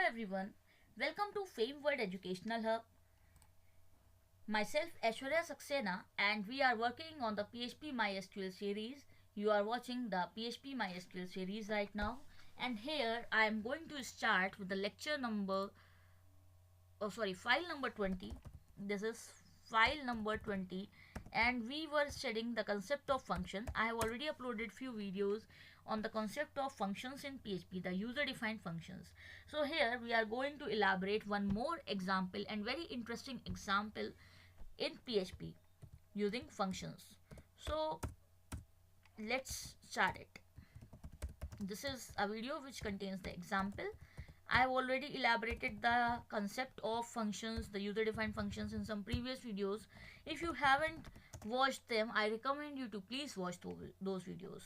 everyone, welcome to Fame World Educational Hub. Myself Aishwarya Saxena and we are working on the PHP MySql series. You are watching the PHP MySql series right now, and here I am going to start with the file number 20. This is file number 20, and we were studying the concept of function. I have already uploaded few videos on the concept of functions in PHP, the user defined functions. So here we are going to elaborate one more example and very interesting example in PHP using functions. So let's start it. This is a video which contains the example. I have already elaborated the concept of functions, the user defined functions in some previous videos. If you haven't watched them, I recommend you to please watch those videos.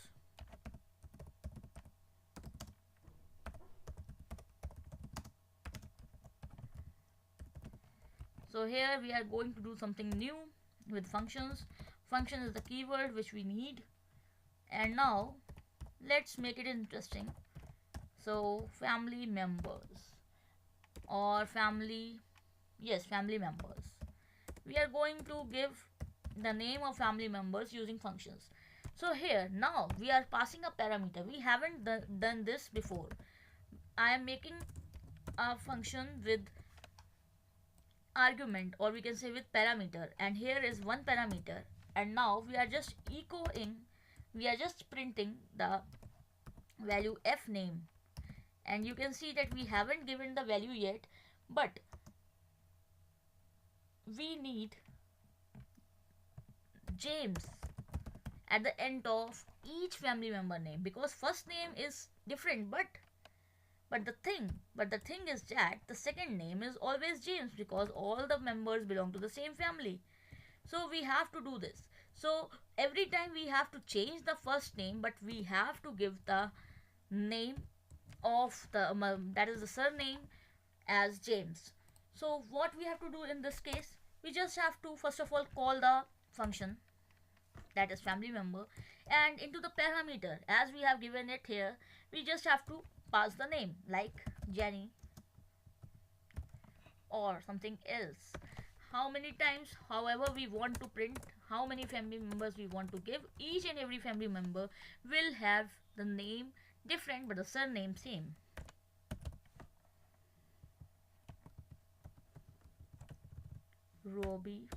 So here we are going to do something new with functions. Function is the keyword which we need, and now let's make it interesting. So family members or family members. We are going to give the name of family members using functions. So here now we are passing a parameter. We haven't done this before. I am making a function with argument, or we can say with parameter, and here is one parameter, and now we are just printing the value f name, and you can see that we haven't given the value yet, but we need James at the end of each family member name, because first name is different, but the thing is that the second name is always James, because all the members belong to the same family. So we have to do this. So every time we have to change the first name, but we have to give the name of the that is the surname as James. So what we have to do in this case, we just have to first of all call the function, that is family member, and into the parameter, as we have given it here, we just have to pass the name like Jenny or something else. How many times, however, we want to print, how many family members we want to give, each and every family member will have the name different but the surname same. Robbie,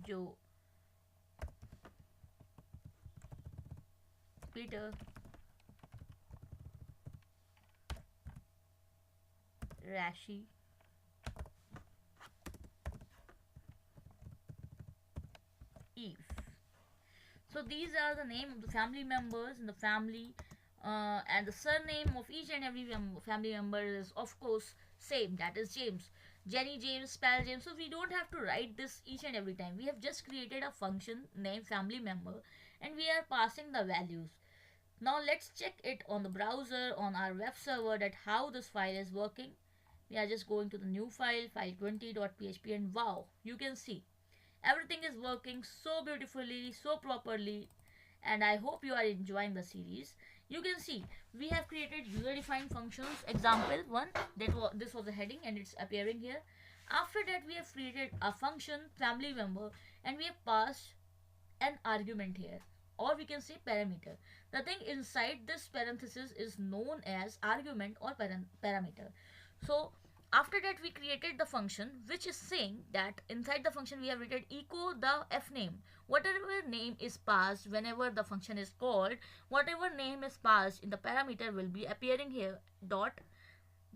Joe, Peter, Rashi, Eve. So these are the name of the family members in the family, and the surname of each and every family member is of course same, that is James. Jenny James, spell James. So we don't have to write this each and every time. We have just created a function named family member, and we are passing the values. Now let's check it on the browser, on our web server, that how this file is working. We are just going to the new file, file20.php, and wow, you can see everything is working so beautifully, so properly, and I hope you are enjoying the series. You can see we have created user defined functions. Example 1, this was the heading and it's appearing here. After that we have created a function family member, and we have passed an argument here, or we can say parameter. The thing inside this parenthesis is known as argument or parameter. So after that we created the function which is saying that inside the function we have written echo the f name. Whatever name is passed whenever the function is called, whatever name is passed in the parameter will be appearing here. Dot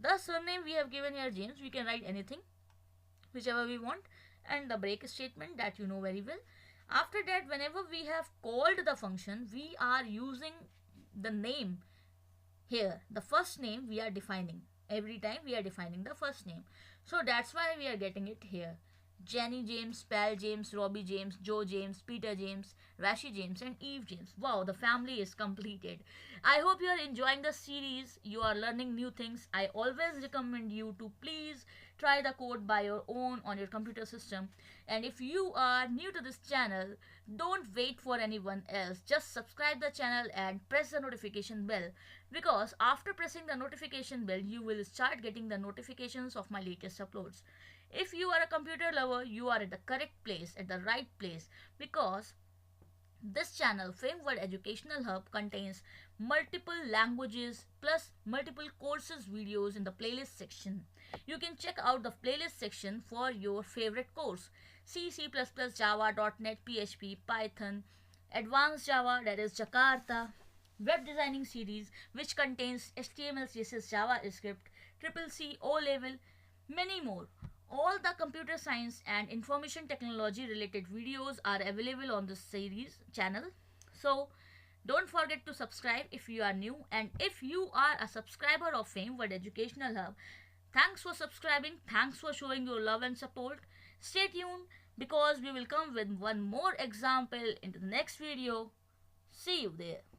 the surname we have given here James. We can write anything, whichever we want, and the break statement that you know very well. After that, whenever we have called the function, we are using the name here. The first name we are defining. Every time we are defining the first name. So that's why we are getting it here. Jenny James, Pal James, Robbie James, Joe James, Peter James, Rashi James, and Eve James. Wow, the family is completed. I hope you are enjoying the series. You are learning new things. I always recommend you to please try the code by your own on your computer system. And if you are new to this channel, don't wait for anyone else. Just subscribe the channel and press the notification bell, because after pressing the notification bell, you will start getting the notifications of my latest uploads. If you are a computer lover, you are at the correct place, at the right place, because this channel, Framework Educational Hub, contains multiple languages plus multiple courses videos in the playlist section. You can check out the playlist section for your favorite course: C, C++, Java, .NET, PHP, Python, Advanced Java, that is Jakarta, Web Designing Series, which contains HTML, CSS, JavaScript, Triple C, O Level, many more. All the computer science and information technology related videos are available on this series channel. So don't forget to subscribe if you are new, and if you are a subscriber of Framework Educational Hub, thanks for subscribing, thanks for showing your love and support. Stay tuned, because we will come with one more example in the next video. See you there.